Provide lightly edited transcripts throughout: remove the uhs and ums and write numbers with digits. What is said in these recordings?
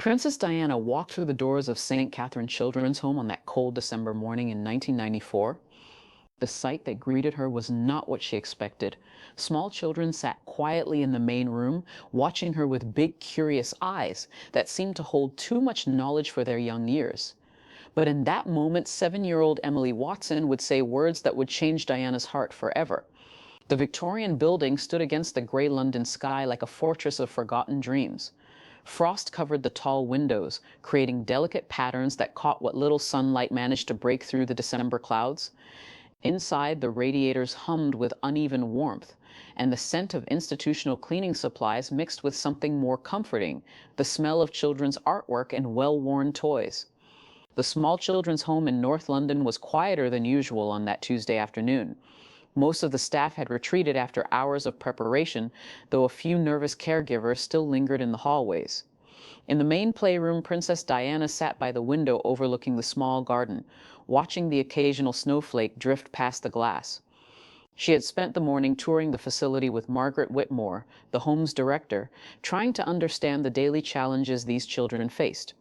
Princess Diana walked through the doors of St. Catherine Children's Home on that cold December morning in 1994. The sight that greeted her was not what she expected. Small children sat quietly in the main room, watching her with big, curious eyes that seemed to hold too much knowledge for their young years. But in that moment, 7-year-old Emily Watson would say words that would change Diana's heart forever. The Victorian building stood against the grey London sky like a fortress of forgotten dreams. Frost covered the tall windows, creating delicate patterns that caught what little sunlight managed to break through the December clouds. Inside, the radiators hummed with uneven warmth, and the scent of institutional cleaning supplies mixed with something more comforting, the smell of children's artwork and well-worn toys. The small children's home in North London was quieter than usual on that Tuesday afternoon. Most of the staff had retreated after hours of preparation, though a few nervous caregivers still lingered in the hallways. In the main playroom, Princess Diana sat by the window overlooking the small garden, watching the occasional snowflake drift past the glass. She had spent the morning touring the facility with Margaret Whitmore, the home's director, trying to understand the daily challenges these children faced.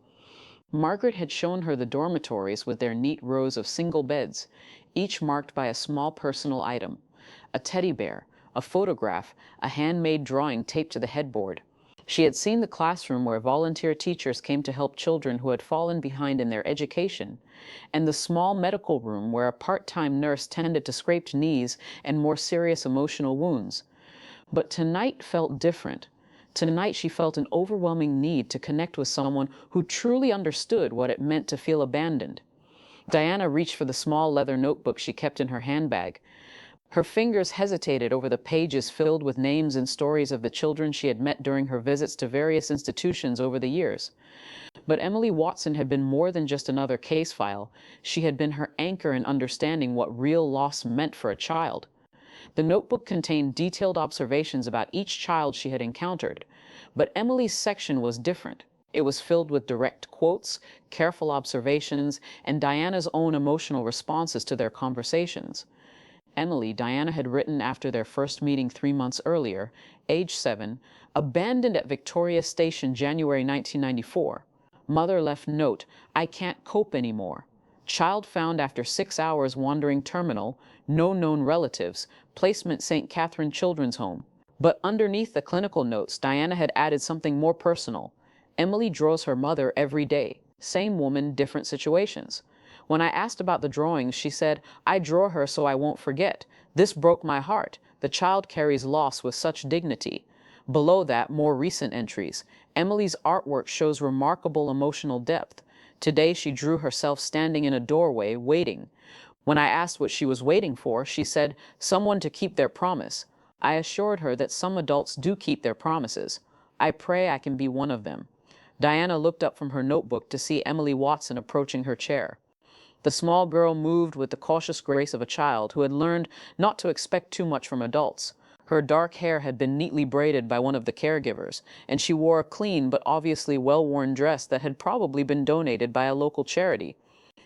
Margaret had shown her the dormitories with their neat rows of single beds, each marked by a small personal item: a teddy bear, a photograph, a handmade drawing taped to the headboard. She had seen the classroom where volunteer teachers came to help children who had fallen behind in their education, and the small medical room where a part-time nurse tended to scraped knees and more serious emotional wounds. But tonight felt different. Tonight she felt an overwhelming need to connect with someone who truly understood what it meant to feel abandoned. Diana reached for the small leather notebook she kept in her handbag. Her fingers hesitated over the pages filled with names and stories of the children she had met during her visits to various institutions over the years. But Emily Watson had been more than just another case file. She had been her anchor in understanding what real loss meant for a child. The notebook contained detailed observations about each child she had encountered, but Emily's section was different. It was filled with direct quotes, careful observations, and Diana's own emotional responses to their conversations. Emily, Diana had written after their first meeting 3 months earlier, age 7, abandoned at Victoria Station, January 1994. Mother left note, "I can't cope anymore." Child found after 6 hours wandering terminal, no known relatives, placement St. Catherine Children's Home. But underneath the clinical notes, Diana had added something more personal. Emily draws her mother every day. Same woman, different situations. When I asked about the drawings, she said, "I draw her so I won't forget. This broke my heart. The child carries loss with such dignity." Below that, more recent entries. Emily's artwork shows remarkable emotional depth. Today she drew herself standing in a doorway, waiting. When I asked what she was waiting for, she said, "Someone to keep their promise." I assured her that some adults do keep their promises. I pray I can be one of them. Diana looked up from her notebook to see Emily Watson approaching her chair. The small girl moved with the cautious grace of a child who had learned not to expect too much from adults. Her dark hair had been neatly braided by one of the caregivers, and she wore a clean but obviously well-worn dress that had probably been donated by a local charity.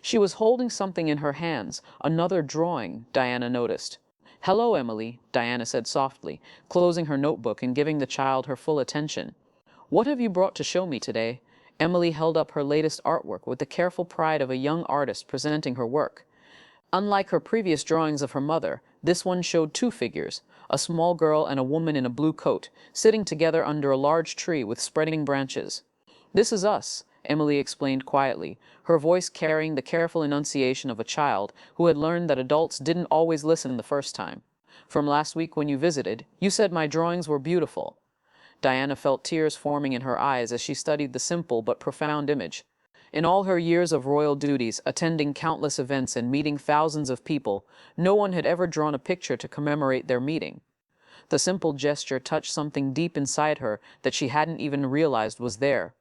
She was holding something in her hands, another drawing, Diana noticed. "Hello, Emily," Diana said softly, closing her notebook and giving the child her full attention. "What have you brought to show me today?" Emily held up her latest artwork with the careful pride of a young artist presenting her work. Unlike her previous drawings of her mother, this one showed two figures, a small girl and a woman in a blue coat, sitting together under a large tree with spreading branches. "This is us," Emily explained quietly, her voice carrying the careful enunciation of a child who had learned that adults didn't always listen the first time. "From last week when you visited, you said my drawings were beautiful." Diana felt tears forming in her eyes as she studied the simple but profound image. In all her years of royal duties, attending countless events and meeting thousands of people, no one had ever drawn a picture to commemorate their meeting. The simple gesture touched something deep inside her that she hadn't even realized was there.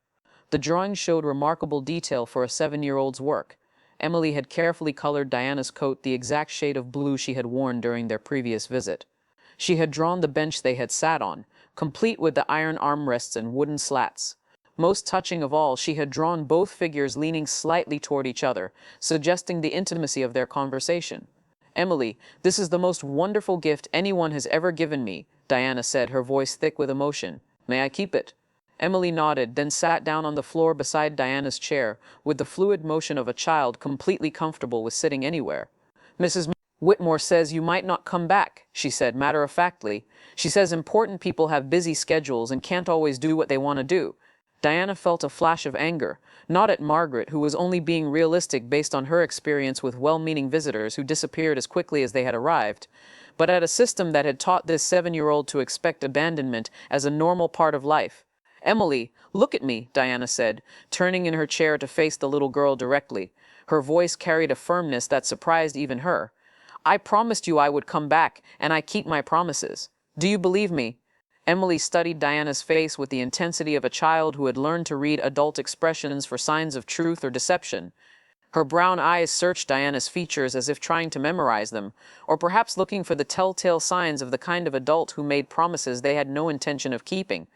The drawing showed remarkable detail for a 7-year-old's work. Emily had carefully colored Diana's coat the exact shade of blue she had worn during their previous visit. She had drawn the bench they had sat on, complete with the iron armrests and wooden slats. Most touching of all, she had drawn both figures leaning slightly toward each other, suggesting the intimacy of their conversation. "Emily, this is the most wonderful gift anyone has ever given me," Diana said, her voice thick with emotion. "May I keep it?" Emily nodded, then sat down on the floor beside Diana's chair, with the fluid motion of a child completely comfortable with sitting anywhere. Mrs. Whitmore says you might not come back, she said matter-of-factly. She says important people have busy schedules and can't always do what they want to do. Diana felt a flash of anger, not at Margaret, who was only being realistic based on her experience with well-meaning visitors who disappeared as quickly as they had arrived, but at a system that had taught this 7-year-old to expect abandonment as a normal part of life. Emily, look at me, Diana said, turning in her chair to face the little girl directly. Her voice carried a firmness that surprised even her. I promised you I would come back, and I keep my promises. Do you believe me? Emily studied Diana's face with the intensity of a child who had learned to read adult expressions for signs of truth or deception. Her brown eyes searched Diana's features as if trying to memorize them, or perhaps looking for the telltale signs of the kind of adult who made promises they had no intention of keeping.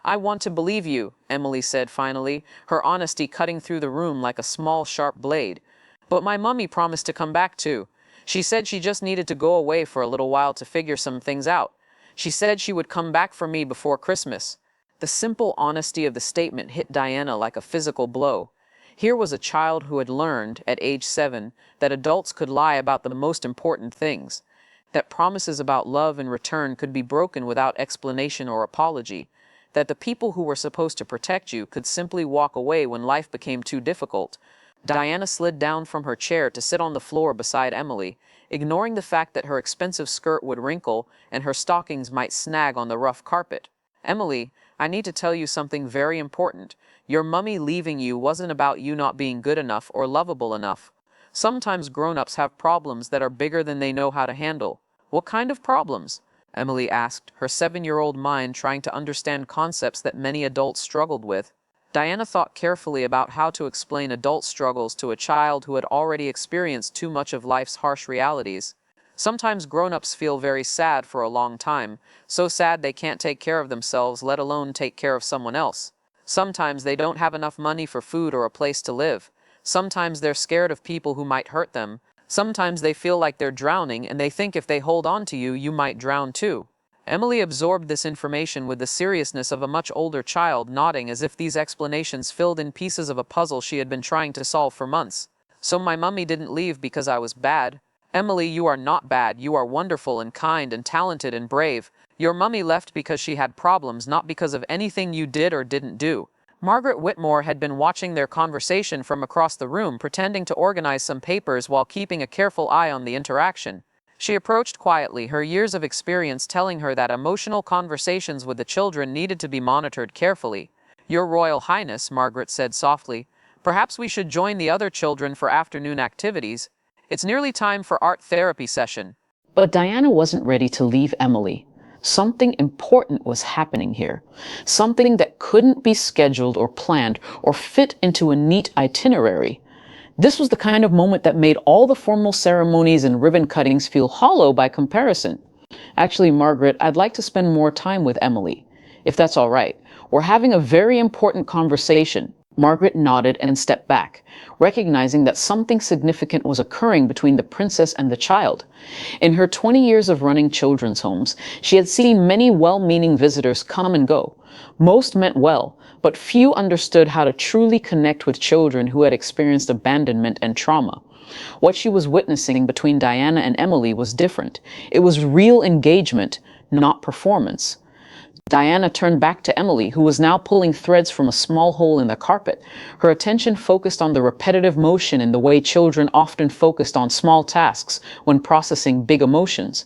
I want to believe you, Emily said finally, her honesty cutting through the room like a small, sharp blade. But my mummy promised to come back too. She said she just needed to go away for a little while to figure some things out. She said she would come back for me before Christmas. The simple honesty of the statement hit Diana like a physical blow. Here was a child who had learned, at age 7, that adults could lie about the most important things, that promises about love and return could be broken without explanation or apology, that the people who were supposed to protect you could simply walk away when life became too difficult. Diana slid down from her chair to sit on the floor beside Emily, ignoring the fact that her expensive skirt would wrinkle and her stockings might snag on the rough carpet. Emily, I need to tell you something very important. Your mummy leaving you wasn't about you not being good enough or lovable enough. Sometimes grown-ups have problems that are bigger than they know how to handle. What kind of problems? Emily asked, her 7-year-old mind trying to understand concepts that many adults struggled with. Diana thought carefully about how to explain adult struggles to a child who had already experienced too much of life's harsh realities. Sometimes grown-ups feel very sad for a long time, so sad they can't take care of themselves, let alone take care of someone else. Sometimes they don't have enough money for food or a place to live. Sometimes they're scared of people who might hurt them. Sometimes they feel like they're drowning and they think if they hold on to you, you might drown too. Emily absorbed this information with the seriousness of a much older child, nodding as if these explanations filled in pieces of a puzzle she had been trying to solve for months. So my mummy didn't leave because I was bad. Emily, you are not bad. You are wonderful and kind and talented and brave. Your mummy left because she had problems, not because of anything you did or didn't do. Margaret Whitmore had been watching their conversation from across the room, pretending to organize some papers while keeping a careful eye on the interaction. She approached quietly, her years of experience telling her that emotional conversations with the children needed to be monitored carefully. Your Royal Highness, Margaret said softly, perhaps we should join the other children for afternoon activities. It's nearly time for art therapy session. But Diana wasn't ready to leave Emily. Something important was happening here. Something that couldn't be scheduled or planned or fit into a neat itinerary. This was the kind of moment that made all the formal ceremonies and ribbon cuttings feel hollow by comparison. Actually, Margaret, I'd like to spend more time with Emily, if that's all right. We're having a very important conversation. Margaret nodded and stepped back, recognizing that something significant was occurring between the princess and the child. In her 20 years of running children's homes, she had seen many well-meaning visitors come and go. Most meant well, but few understood how to truly connect with children who had experienced abandonment and trauma. What she was witnessing between Diana and Emily was different. It was real engagement, not performance. Diana turned back to Emily, who was now pulling threads from a small hole in the carpet. Her attention focused on the repetitive motion in the way children often focused on small tasks when processing big emotions.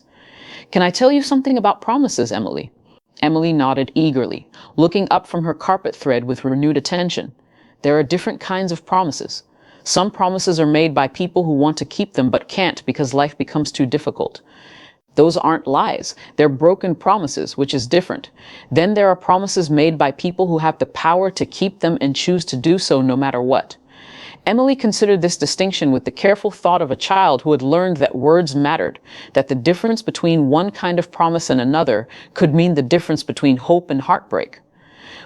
Can I tell you something about promises, Emily? Emily nodded eagerly, looking up from her carpet thread with renewed attention. There are different kinds of promises. Some promises are made by people who want to keep them but can't because life becomes too difficult. Those aren't lies. They're broken promises, which is different. Then there are promises made by people who have the power to keep them and choose to do so no matter what. Emily considered this distinction with the careful thought of a child who had learned that words mattered, that the difference between one kind of promise and another could mean the difference between hope and heartbreak.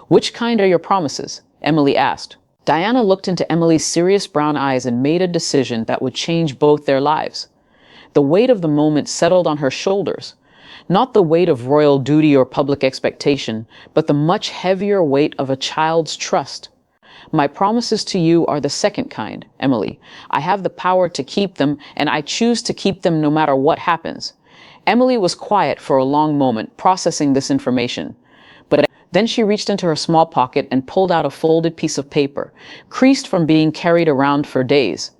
Which kind are your promises? Emily asked. Diana looked into Emily's serious brown eyes and made a decision that would change both their lives. The weight of the moment settled on her shoulders. Not the weight of royal duty or public expectation, but the much heavier weight of a child's trust. My promises to you are the second kind, Emily. I have the power to keep them, and I choose to keep them no matter what happens. Emily was quiet for a long moment, processing this information. But then she reached into her small pocket and pulled out a folded piece of paper, creased from being carried around for days.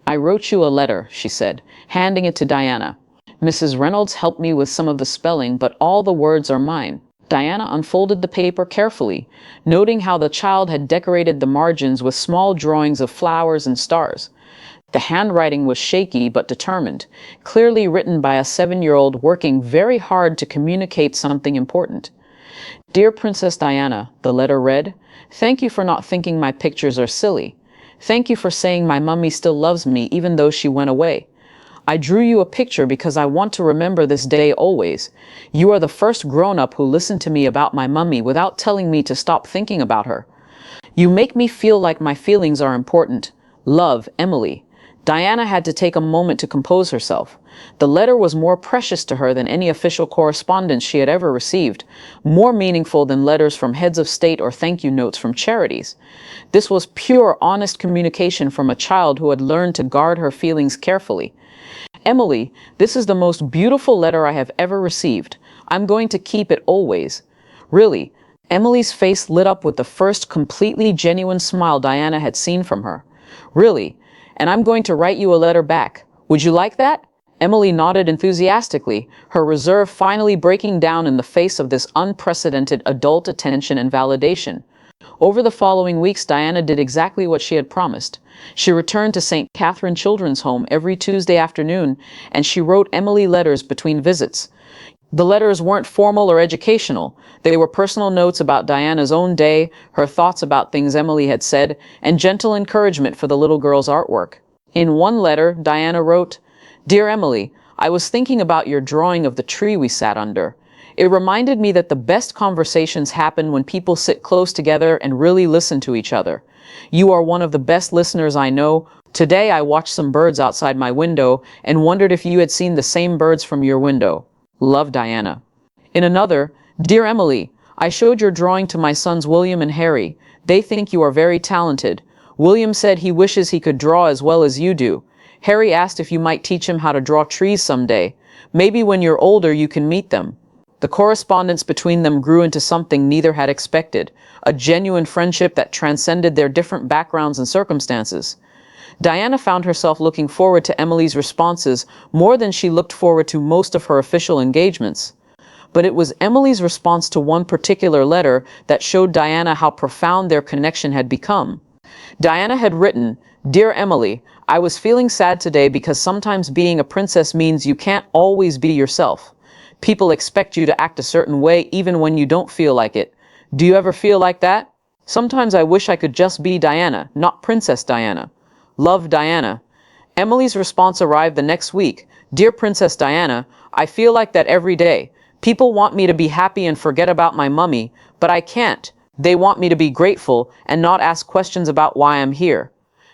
I wrote you a letter, she said, handing it to Diana. Mrs. Reynolds helped me with some of the spelling, but all the words are mine. Diana unfolded the paper carefully, noting how the child had decorated the margins with small drawings of flowers and stars. The handwriting was shaky but determined, clearly written by a 7-year-old working very hard to communicate something important. Dear Princess Diana, the letter read, thank you for not thinking my pictures are silly. Thank you for saying my mummy still loves me even though she went away. I drew you a picture because I want to remember this day always. You are the first grown-up who listened to me about my mummy without telling me to stop thinking about her. You make me feel like my feelings are important. Love, Emily. Diana had to take a moment to compose herself. The letter was more precious to her than any official correspondence she had ever received, more meaningful than letters from heads of state or thank you notes from charities. This was pure, honest communication from a child who had learned to guard her feelings carefully. Emily, this is the most beautiful letter I have ever received. I'm going to keep it always. Really, Emily's face lit up with the first completely genuine smile Diana had seen from her. Really, and I'm going to write you a letter back. Would you like that? Emily nodded enthusiastically, her reserve finally breaking down in the face of this unprecedented adult attention and validation. Over the following weeks, Diana did exactly what she had promised. She returned to St. Catherine Children's Home every Tuesday afternoon, and she wrote Emily letters between visits. The letters weren't formal or educational. They were personal notes about Diana's own day, her thoughts about things Emily had said, and gentle encouragement for the little girl's artwork. In one letter, Diana wrote, Dear Emily, I was thinking about your drawing of the tree we sat under. It reminded me that the best conversations happen when people sit close together and really listen to each other. You are one of the best listeners I know. Today I watched some birds outside my window and wondered if you had seen the same birds from your window. Love, Diana. In another, Dear Emily, I showed your drawing to my sons William and Harry. They think you are very talented. William said he wishes he could draw as well as you do. Harry asked if you might teach him how to draw trees someday. Maybe when you're older you can meet them. The correspondence between them grew into something neither had expected, a genuine friendship that transcended their different backgrounds and circumstances. Diana found herself looking forward to Emily's responses more than she looked forward to most of her official engagements. But it was Emily's response to one particular letter that showed Diana how profound their connection had become. Diana had written, Dear Emily, I was feeling sad today because sometimes being a princess means you can't always be yourself. People expect you to act a certain way even when you don't feel like it. Do you ever feel like that? Sometimes I wish I could just be Diana, not Princess Diana. Love, Diana. Emily's response arrived the next week. Dear Princess Diana, I feel like that every day. People want me to be happy and forget about my mummy, but I can't. They want me to be grateful and not ask questions about why I'm here.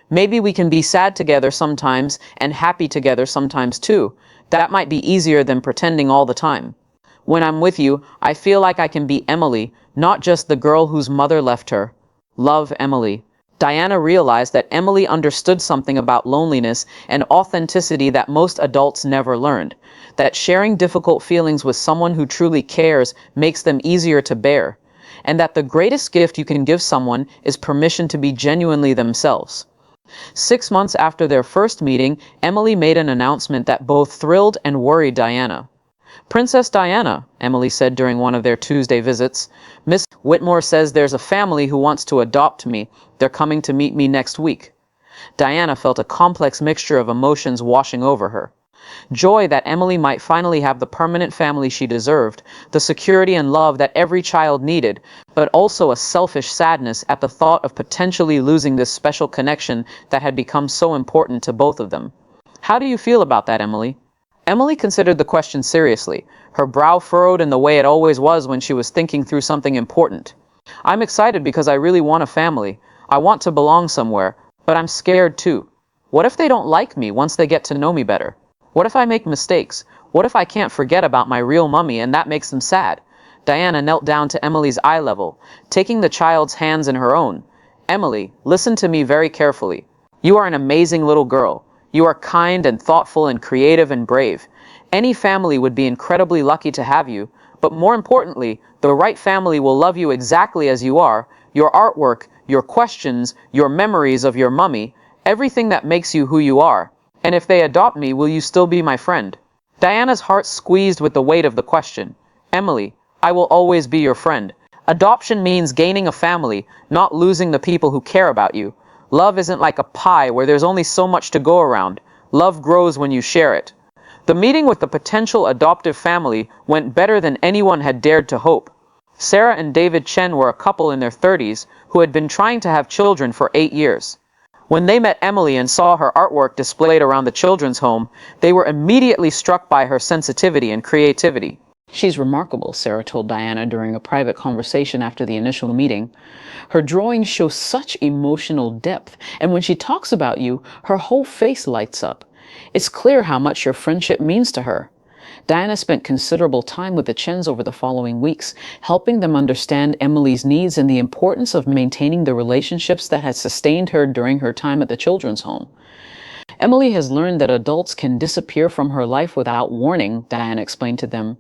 Maybe we can be sad together sometimes and happy together sometimes too. That might be easier than pretending all the time. When I'm with you, I feel like I can be Emily, not just the girl whose mother left her. Love, Emily. Diana realized that Emily understood something about loneliness and authenticity that most adults never learned, that sharing difficult feelings with someone who truly cares makes them easier to bear, and that the greatest gift you can give someone is permission to be genuinely themselves. 6 months after their first meeting, Emily made an announcement that both thrilled and worried Diana. Princess Diana, Emily said during one of their Tuesday visits, Miss Whitmore says there's a family who wants to adopt me. They're coming to meet me next week. Diana felt a complex mixture of emotions washing over her. Joy that Emily might finally have the permanent family she deserved, the security and love that every child needed, but also a selfish sadness at the thought of potentially losing this special connection that had become so important to both of them. How do you feel about that, Emily? Emily considered the question seriously, her brow furrowed in the way it always was when she was thinking through something important. I'm excited because I really want a family. I want to belong somewhere, but I'm scared too. What if they don't like me once they get to know me better? What if I make mistakes? What if I can't forget about my real mummy and that makes them sad? Diana knelt down to Emily's eye level, taking the child's hands in her own. Emily, listen to me very carefully. You are an amazing little girl. You are kind and thoughtful and creative and brave. Any family would be incredibly lucky to have you, but more importantly, the right family will love you exactly as you are, your artwork, your questions, your memories of your mummy, everything that makes you who you are. And if they adopt me, will you still be my friend? Diana's heart squeezed with the weight of the question. Emily, I will always be your friend. Adoption means gaining a family, not losing the people who care about you. Love isn't like a pie where there's only so much to go around. Love grows when you share it. The meeting with the potential adoptive family went better than anyone had dared to hope. Sarah and David Chen were a couple in their 30s who had been trying to have children for 8 years. When they met Emily and saw her artwork displayed around the children's home, they were immediately struck by her sensitivity and creativity. She's remarkable, Sarah told Diana during a private conversation after the initial meeting. Her drawings show such emotional depth, and when she talks about you, her whole face lights up. It's clear how much your friendship means to her. Diana spent considerable time with the Chens over the following weeks, helping them understand Emily's needs and the importance of maintaining the relationships that had sustained her during her time at the children's home. Emily has learned that adults can disappear from her life without warning, Diana explained to them.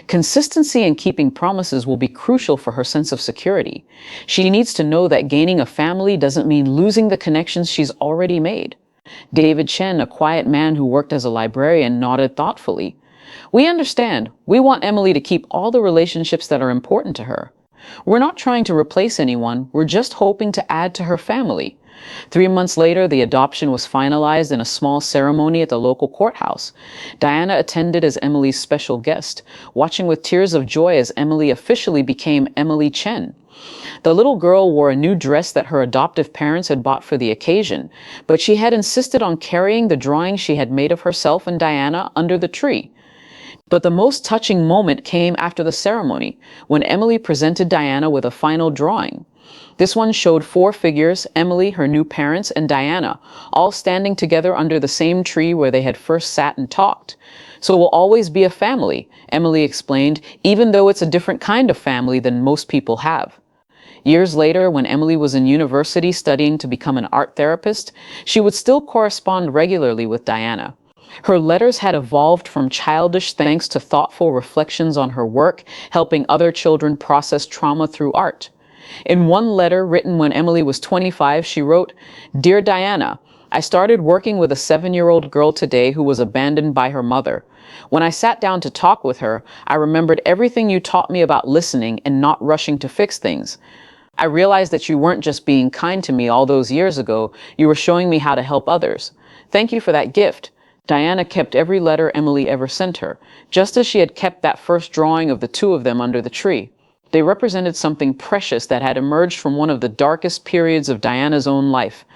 Consistency in keeping promises will be crucial for her sense of security. She needs to know that gaining a family doesn't mean losing the connections she's already made. David Chen, a quiet man who worked as a librarian, nodded thoughtfully. We understand. We want Emily to keep all the relationships that are important to her. We're not trying to replace anyone. We're just hoping to add to her family. 3 months later, the adoption was finalized in a small ceremony at the local courthouse. Diana attended as Emily's special guest, watching with tears of joy as Emily officially became Emily Chen. The little girl wore a new dress that her adoptive parents had bought for the occasion, but she had insisted on carrying the drawing she had made of herself and Diana under the tree. But the most touching moment came after the ceremony, when Emily presented Diana with a final drawing. This one showed 4 figures, Emily, her new parents, and Diana, all standing together under the same tree where they had first sat and talked. So it will always be a family, Emily explained, even though it's a different kind of family than most people have. Years later, when Emily was in university studying to become an art therapist, she would still correspond regularly with Diana. Her letters had evolved from childish thanks to thoughtful reflections on her work, helping other children process trauma through art. In one letter written when Emily was 25, she wrote, "Dear Diana, I started working with a 7-year-old girl today who was abandoned by her mother. When I sat down to talk with her, I remembered everything you taught me about listening and not rushing to fix things. I realized that you weren't just being kind to me all those years ago, you were showing me how to help others. Thank you for that gift." Diana kept every letter Emily ever sent her, just as she had kept that first drawing of the 2 of them under the tree. They represented something precious that had emerged from one of the darkest periods of Diana's own life.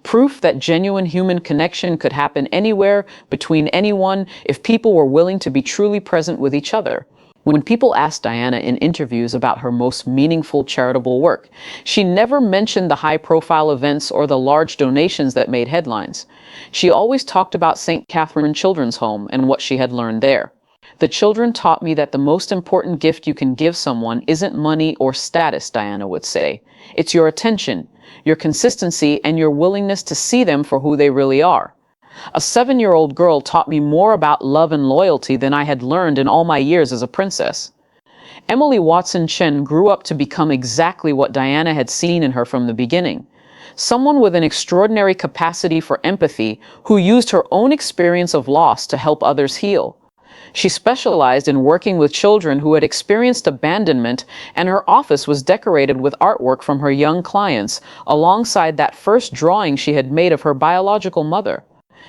Proof that genuine human connection could happen anywhere, between anyone, if people were willing to be truly present with each other. When people asked Diana in interviews about her most meaningful charitable work, she never mentioned the high-profile events or the large donations that made headlines. She always talked about St. Catherine Children's Home and what she had learned there. The children taught me that the most important gift you can give someone isn't money or status, Diana would say. It's your attention, your consistency, and your willingness to see them for who they really are. A 7-year-old girl taught me more about love and loyalty than I had learned in all my years as a princess. Emily Watson Chen grew up to become exactly what Diana had seen in her from the beginning. Someone with an extraordinary capacity for empathy who used her own experience of loss to help others heal. She specialized in working with children who had experienced abandonment, and her office was decorated with artwork from her young clients, alongside that first drawing she had made of her biological mother.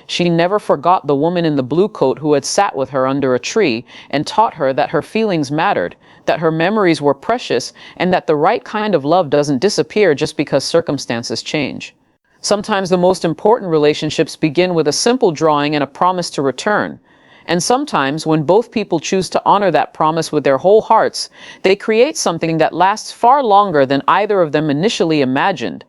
She never forgot the woman in the blue coat who had sat with her under a tree and taught her that her feelings mattered, that her memories were precious, and that the right kind of love doesn't disappear just because circumstances change. Sometimes the most important relationships begin with a simple drawing and a promise to return. And sometimes, when both people choose to honor that promise with their whole hearts, they create something that lasts far longer than either of them initially imagined.